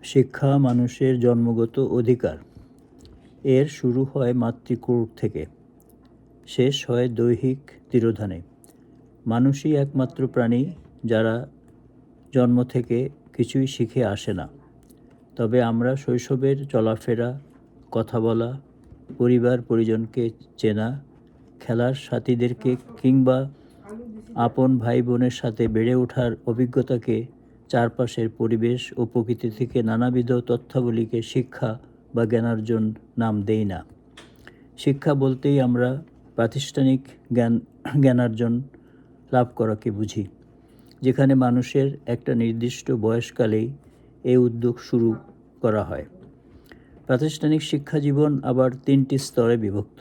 শিক্ষা মানুষের জন্মগত অধিকার। এর শুরু হয় মাতৃকোষ থেকে, শেষ হয় দৈহিক তিরোধানে। মানুষই একমাত্র প্রাণী যারা জন্ম থেকে কিছুই শিখে আসে না। তবে আমরা শৈশবের চলাফেরা, কথা বলা, পরিবার পরিজনকে চেনা, খেলার সাথীদেরকে কিংবা আপন ভাই বোনের সাথে বেড়ে ওঠার অভিজ্ঞতাকে, চারপাশের পরিবেশ ও প্রকৃতি থেকে নানাবিধ তথ্যাবলীকে শিক্ষা বা জ্ঞানার্জন নাম দেই না। শিক্ষা বলতেই আমরা প্রাতিষ্ঠানিক জ্ঞানার্জন লাভ করাকে বুঝি, যেখানে মানুষের একটা নির্দিষ্ট বয়সকালেই এই উদ্যোগ শুরু করা হয়। প্রাতিষ্ঠানিক শিক্ষা জীবন আবার 3টি স্তরে বিভক্ত: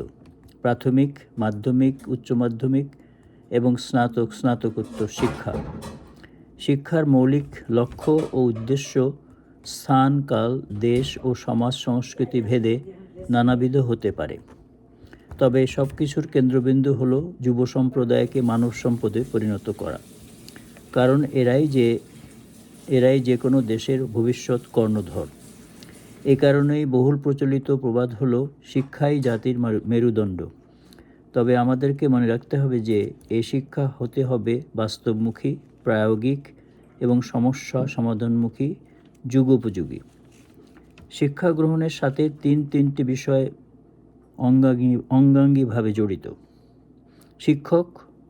প্রাথমিক, মাধ্যমিক, উচ্চ মাধ্যমিক এবং স্নাতকোত্তর শিক্ষা। শিক্ষার মৌলিক লক্ষ্য ও উদ্দেশ্য স্থান, কাল, দেশ ও সমাজ সংস্কৃতি ভেদে নানাবিধ হতে পারে। তবে সব কিছুর কেন্দ্রবিন্দু হলো যুব সম্প্রদায়কে মানব সম্পদে পরিণত করা, কারণ এরাই যে কোনো দেশের ভবিষ্যৎ কর্ণধর। এ কারণেই বহুল প্রচলিত প্রবাদ হলো, শিক্ষাই জাতির মেরুদণ্ড। তবে আমাদেরকে মনে রাখতে হবে যে এই শিক্ষা হতে হবে বাস্তবমুখী, প্রায়োগিক এবং সমস্যা সমাধানমুখী, যুগোপযোগী। শিক্ষা গ্রহণের সাথে তিনটি বিষয় অঙ্গাঙ্গীভাবে জড়িত: শিক্ষক,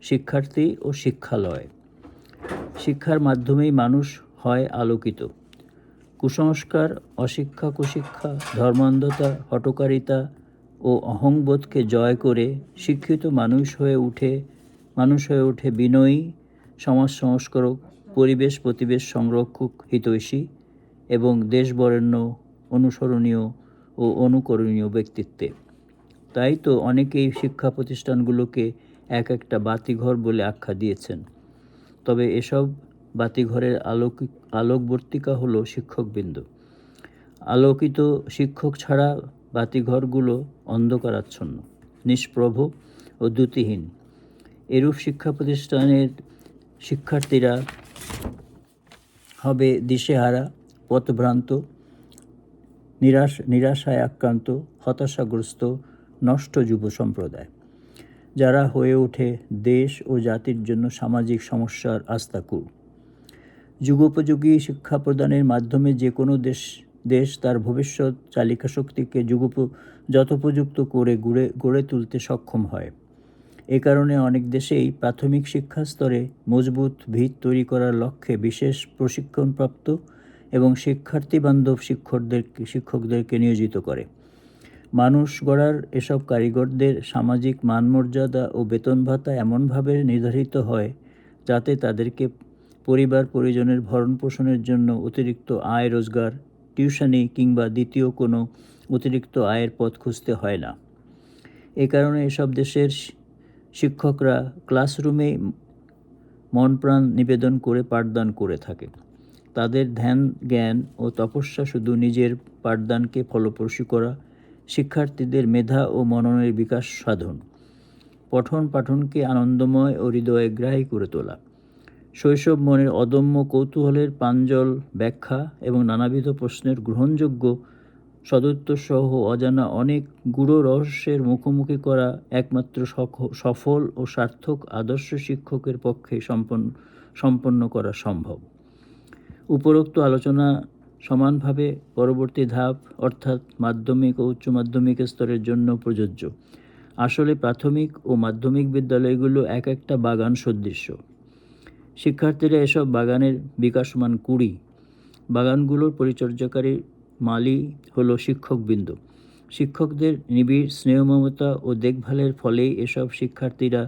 শিক্ষার্থী ও শিক্ষালয়। শিক্ষার মাধ্যমেই মানুষ হয় আলোকিত। কুসংস্কার, অশিক্ষা, কুশিক্ষা, ধর্মান্ধতা, হঠকারিতা ও অহংবোধকে জয় করে শিক্ষিত মানুষ হয়ে ওঠে বিনয়ী, সমাজ সংস্কারক, পরিবেশ প্রতিবেশ সংরক্ষক, হিতৈষী এবং দেশ বরেণ্য, অনুসরণীয় ও অনুকরণীয় ব্যক্তিত্বে। তাই তো অনেকেই শিক্ষা প্রতিষ্ঠানগুলোকে একটা বাতিঘর বলে আখ্যা দিয়েছেন। তবে এসব বাতিঘরের আলোকবর্তিকা হলো শিক্ষকবৃন্দ। আলোকিত শিক্ষক ছাড়া বাতিঘরগুলো অন্ধকারাচ্ছন্ন, নিষ্প্রভ ও দ্যুতিহীন। এরূপ শিক্ষা প্রতিষ্ঠানের শিক্ষার্থীরা হবে দিশেহারা, পথভ্রান্ত, নিরাশায় আক্রান্ত, হতাশাগ্রস্ত, নষ্ট যুব সম্প্রদায়, যারা হয়ে ওঠে দেশ ও জাতির জন্য সামাজিক সমস্যার আস্তাকুর। যুগোপযোগী শিক্ষা প্রদানের মাধ্যমে যে কোনো দেশ তার ভবিষ্যৎ চালিকা শক্তিকে যথোপযুক্ত করে গড়ে তুলতে সক্ষম হয়। এ কারণে অনেক দেশেই প্রাথমিক শিক্ষা স্তরে মজবুত ভিত তৈরি করার লক্ষ্যে বিশেষ প্রশিক্ষণপ্রাপ্ত এবং শিক্ষার্থীবান্ধব শিক্ষকদেরকে নিয়োজিত করে। মানুষ গড়ার এসব কারিগরদের সামাজিক মানমর্যাদা ও বেতন ভাতা এমনভাবে নির্ধারিত হয় যাতে তাদেরকে পরিবার পরিজনের ভরণ পোষণের জন্য অতিরিক্ত আয় রোজগার, টিউশনি কিংবা দ্বিতীয় কোনো অতিরিক্ত আয়ের পথ খুঁজতে হয় না। এ কারণে এসব দেশের শিক্ষকরা ক্লাসরুমে মন প্রাণ নিবেদন করে পাঠদান করে থাকে। তাদের ধ্যান, জ্ঞান ও তপস্যা শুধু নিজের পাঠদানকে ফলপ্রসূ করা, শিক্ষার্থীদের মেধা ও মননের বিকাশ সাধন, পঠন পাঠনকে আনন্দময় ও হৃদয়গ্রাহী করে তোলা, শৈশব মনের অদম্য কৌতূহলের প্রাঞ্জল ব্যাখ্যা এবং নানাবিধ প্রশ্নের গ্রহণযোগ্য সদুত্তরসহ অজানা অনেক গূঢ় রহস্যের মুখোমুখি করা একমাত্র সফল ও সার্থক আদর্শ শিক্ষকের পক্ষে সম্পন্ন করা সম্ভব। উপরোক্ত আলোচনা সমানভাবে পরবর্তী ধাপ অর্থাৎ মাধ্যমিক ও উচ্চ মাধ্যমিক স্তরের জন্য প্রযোজ্য। আসলে প্রাথমিক ও মাধ্যমিক বিদ্যালয়গুলো একটা বাগান সদৃশ্য। শিক্ষার্থীরা এসব বাগানের বিকাশমান কুঁড়ি। বাগানগুলোর পরিচর্যাকারী মালি হলো শিক্ষকবৃন্দ। শিক্ষকদের নিবিড় স্নেহ মমতা ও দেখভালের ফলেই এসব শিক্ষার্থীরা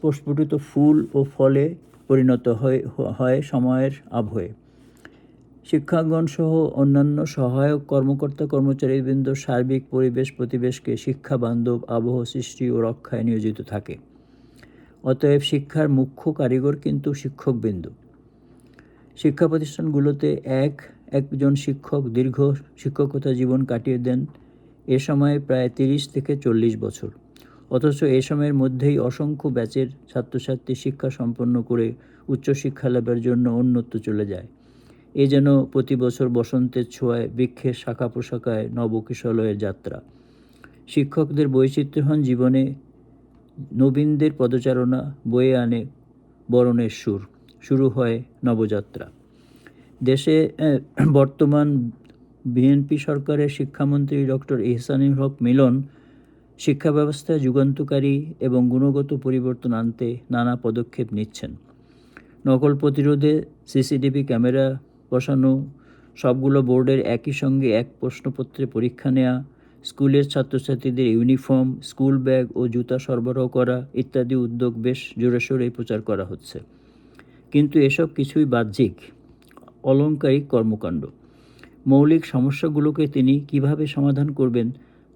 প্রস্ফুটিত ফুল ও ফলে পরিণত হয় সময়ের আবহে। শিক্ষাঙ্গন সহ অন্যান্য সহায়ক কর্মচারীবৃন্দ সার্বিক পরিবেশ প্রতিবেশকে শিক্ষা বান্ধব আবহ সৃষ্টি ও রক্ষায় নিয়োজিত থাকে। অতএব শিক্ষার মুখ্য কারিগর কিন্তু শিক্ষকবৃন্দ। শিক্ষা প্রতিষ্ঠানগুলোতে একজন শিক্ষক দীর্ঘ শিক্ষকতা জীবন কাটিয়ে দেন, এ সময়ে প্রায় 30 থেকে 40 বছর। অথচ এ সময়ের মধ্যেই অসংখ্য ব্যাচের ছাত্রছাত্রী শিক্ষা সম্পন্ন করে উচ্চশিক্ষা লাভের জন্য অন্যত্র চলে যায়। এ যেন প্রতি বছর বসন্তের ছোঁয়ায় বৃক্ষের শাখা প্রশাখায় নবকিশলয়ের যাত্রা। শিক্ষকদের বৈচিত্র্যহীন জীবনে নবীনদের পদচারণা বয়ে আনে বরণের সুর। শুরু হয় নবযাত্রা। দেশে বর্তমান বিএনপি সরকারের শিক্ষামন্ত্রী ডক্টর ইহসানুল হক মিলন শিক্ষা ব্যবস্থায় যুগান্তকারী এবং গুণগত পরিবর্তন আনতে নানা পদক্ষেপ নিচ্ছেন। নকল প্রতিরোধে সিসিটিভি ক্যামেরা বসানো, সবগুলো বোর্ডের একই সঙ্গে এক প্রশ্নপত্রে পরীক্ষা নেওয়া, স্কুলের ছাত্রছাত্রীদের ইউনিফর্ম, স্কুল ব্যাগ ও জুতা সরবরাহ করা ইত্যাদি উদ্যোগ বেশ জোরেশোরে প্রচার করা হচ্ছে। কিন্তু এসব কিছুই বাহ্যিক, অলংকারিক কর্মকাণ্ড। মৌলিক সমস্যাগুলোকে তিনি কিভাবে সমাধান করবেন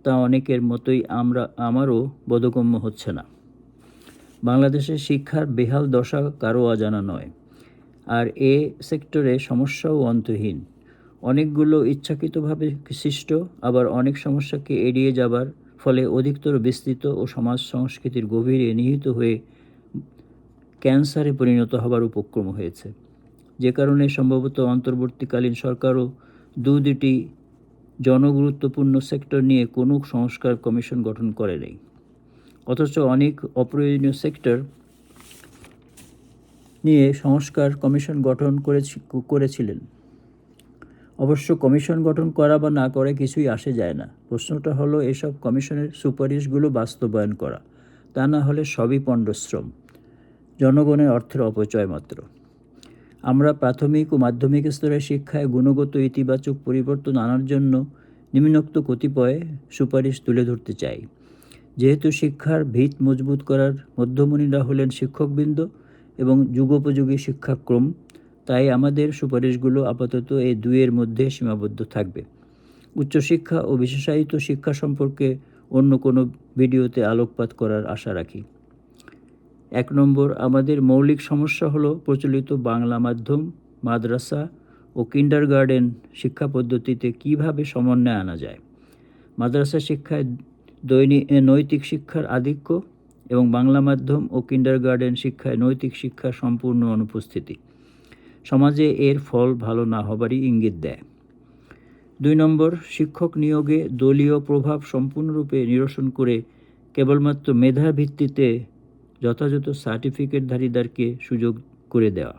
তা অনেকের মতোই আমারও বোধগম্য হচ্ছে না। বাংলাদেশের শিক্ষার বেহাল দশা কারও অজানা নয়, আর এ সেক্টরে সমস্যাও অন্তহীন। অনেকগুলো ইচ্ছাকৃতভাবে সৃষ্ট, আবার অনেক সমস্যাকে এড়িয়ে যাবার ফলে অধিকতর বিস্তৃত ও সমাজ সংস্কৃতির গভীরে নিহিত হয়ে ক্যান্সারে পরিণত হবার উপক্রম হয়েছে। যে কারণে সম্ভবত অন্তর্বর্তীকালীন সরকারও দুটি জনগুরুত্বপূর্ণ সেক্টর নিয়ে কোনো সংস্কার কমিশন গঠন করে নেই। অথচ অনেক অপ্রয়োজনীয় সেক্টর নিয়ে সংস্কার কমিশন গঠন করেছিলেন। অবশ্য কমিশন গঠন করা বা না করে কিছুই আসে যায় না। প্রশ্নটা হলো এসব কমিশনের সুপারিশগুলো বাস্তবায়ন করা, তা না হলে সবই পণ্ডশ্রম, জনগণের অর্থের অপচয় মাত্র। আমরা প্রাথমিক ও মাধ্যমিক স্তরের শিক্ষায় গুণগত ইতিবাচক পরিবর্তন আনার জন্য নিম্নোক্ত কতিপয় সুপারিশ তুলে ধরতে চাই। যেহেতু শিক্ষার ভিত মজবুত করার মধ্যমণিরা হলেন শিক্ষকবৃন্দ এবং যুগোপযোগী শিক্ষাক্রম, তাই আমাদের সুপারিশগুলো আপাতত এই দুইয়ের মধ্যে সীমাবদ্ধ থাকবে। উচ্চশিক্ষা ও বিশেষায়িত শিক্ষা সম্পর্কে অন্য কোনো ভিডিওতে আলোকপাত করার আশা রাখি। 1 নম্বর, আমাদের মৌলিক সমস্যা হলো প্রচলিত বাংলা মাধ্যম, মাদ্রাসা ও কিন্ডারগার্টেন শিক্ষা পদ্ধতিতে কীভাবে সমন্বয় আনা যায়। মাদ্রাসা শিক্ষায় নৈতিক শিক্ষার আধিক্য এবং বাংলা মাধ্যম ও কিন্ডারগার্টেন শিক্ষায় নৈতিক শিক্ষার সম্পূর্ণ অনুপস্থিতি সমাজে এর ফল ভালো না হবারই ইঙ্গিত দেয়। 2 নম্বর, শিক্ষক নিয়োগে দলীয় প্রভাব সম্পূর্ণরূপে নিরসন করে কেবলমাত্র মেধা ভিত্তিতে যথাযথ সার্টিফিকেটধারীদেরকে সুযোগ করে দেওয়া।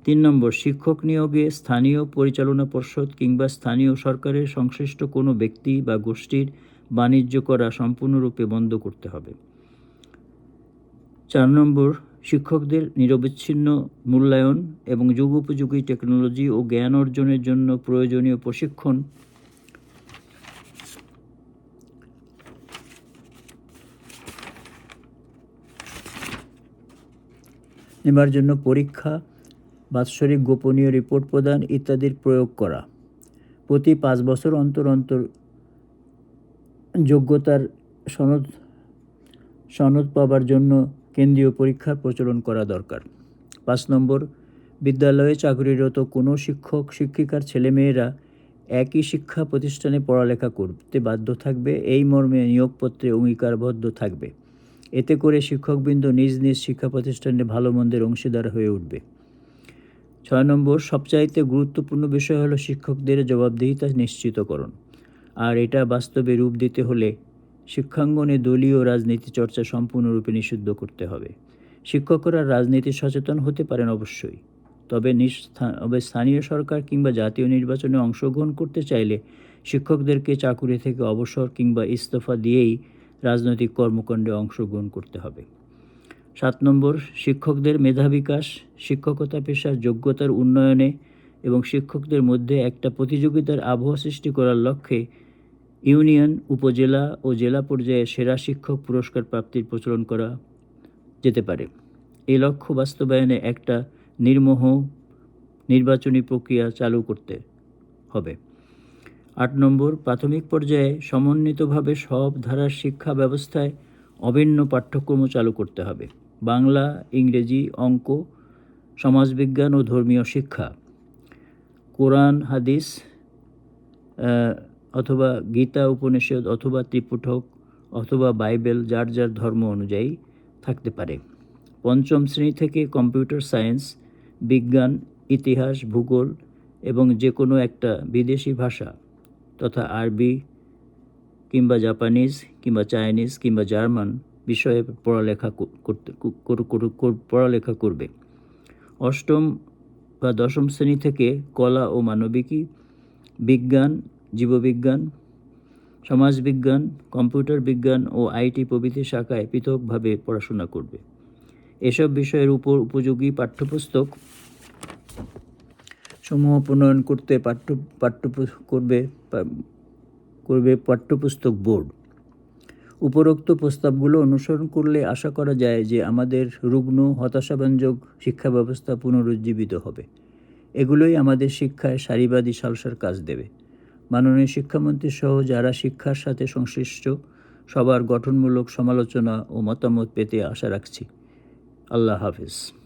3 নম্বর, শিক্ষক নিয়োগে স্থানীয় পরিচালনা পর্ষদ কিংবা স্থানীয় সরকারের সংশ্লিষ্ট কোনো ব্যক্তি বা গোষ্ঠীর বাণিজ্য করা সম্পূর্ণরূপে বন্ধ করতে হবে। 4 নম্বর, শিক্ষকদের নিরবচ্ছিন্ন মূল্যায়ন এবং যুগোপযোগী টেকনোলজি ও জ্ঞান অর্জনের জন্য প্রয়োজনীয় প্রশিক্ষণ নেবার জন্য পরীক্ষা, বাৎসরিক গোপনীয় রিপোর্ট প্রদান ইত্যাদির প্রয়োগ করা। প্রতি 5 বছর অন্তর অন্তর যোগ্যতার সনদ পাবার জন্য কেন্দ্রীয় পরীক্ষার প্রচলন করা দরকার। 5 নম্বর, বিদ্যালয়ে চাকরিরত কোনো শিক্ষক শিক্ষিকার ছেলেমেয়েরা একই শিক্ষা প্রতিষ্ঠানে পড়ালেখা করতে বাধ্য থাকবে, এই মর্মে নিয়োগপত্রে অঙ্গীকারবদ্ধ থাকবে। এতে করে শিক্ষকবৃন্দ নিজ নিজ শিক্ষা প্রতিষ্ঠানে ভালো মন্দের অংশীদার হয়ে উঠবে। 6 নম্বর, সবচাইতে গুরুত্বপূর্ণ বিষয় হলো শিক্ষকদের জবাবদিহিতা নিশ্চিতকরণ, আর এটা বাস্তবে রূপ দিতে হলে শিক্ষাঙ্গনে দলীয় রাজনীতি চর্চা সম্পূর্ণরূপে নিষিদ্ধ করতে হবে। শিক্ষকরা রাজনীতি সচেতন হতে পারেন অবশ্যই, তবে স্থানীয় সরকার কিংবা জাতীয় নির্বাচনে অংশগ্রহণ করতে চাইলে শিক্ষকদেরকে চাকুরি থেকে অবসর কিংবা ইস্তফা দিয়েই রাজনৈতিক কর্মকাণ্ডে অংশগ্রহণ করতে হবে। 7 নম্বর, শিক্ষকদের মেধা বিকাশ, শিক্ষকতা পেশার যোগ্যতার উন্নয়নে এবং শিক্ষকদের মধ্যে একটা প্রতিযোগিতার আবহ সৃষ্টি করার লক্ষ্যে ইউনিয়ন, উপজেলা ও জেলা পর্যায়ে সেরা শিক্ষক পুরস্কার প্রাপ্তির প্রচলন করা যেতে পারে। এই লক্ষ্য বাস্তবায়নে একটা নির্মোহ নির্বাচনী প্রক্রিয়া চালু করতে হবে। 8 নম্বর, প্রাথমিক পর্যায়ে সমন্বিতভাবে সব ধারার শিক্ষা ব্যবস্থায় অভিন্ন পাঠ্যক্রম চালু করতে হবে। বাংলা, ইংরেজি, অঙ্ক, সমাজবিজ্ঞান ও ধর্মীয় শিক্ষা, কোরআন হাদিস অথবা গীতা উপনিষদ অথবা ত্রিপিটক অথবা বাইবেল যার যার ধর্ম অনুযায়ী থাকতে পারে। পঞ্চম শ্রেণী থেকে কম্পিউটার সায়েন্স, বিজ্ঞান, ইতিহাস, ভূগোল এবং যে কোনো একটা বিদেশি ভাষা তথা আরবি কিংবা জাপানিজ কিংবা চাইনিজ কিংবা জার্মান বিষয়ে পড়ালেখা করবে। অষ্টম বা দশম শ্রেণী থেকে কলা ও মানবিকী, বিজ্ঞান, জীববিজ্ঞান, সমাজবিজ্ঞান, কম্পিউটার বিজ্ঞান ও আইটি প্রভৃতি শাখায় পৃথকভাবে পড়াশোনা করবে। এসব বিষয়ের উপর উপযোগী পাঠ্যপুস্তক সমূহ প্রণয়ন করতে পাঠ্যপুস্তক বোর্ড। উপরোক্ত প্রস্তাবগুলো অনুসরণ করলে আশা করা যায় যে আমাদের রুগ্ন হতাশাব্যঞ্জক শিক্ষা ব্যবস্থা পুনরুজ্জীবিত হবে। এগুলোই আমাদের শিক্ষায় সারিবাদী সালসার কাজ দেবে। মাননীয় শিক্ষামন্ত্রী সহ যারা শিক্ষার সাথে সংশ্লিষ্ট সবার গঠনমূলক সমালোচনা ও মতামত পেতে আশা রাখছি। আল্লাহ হাফেজ।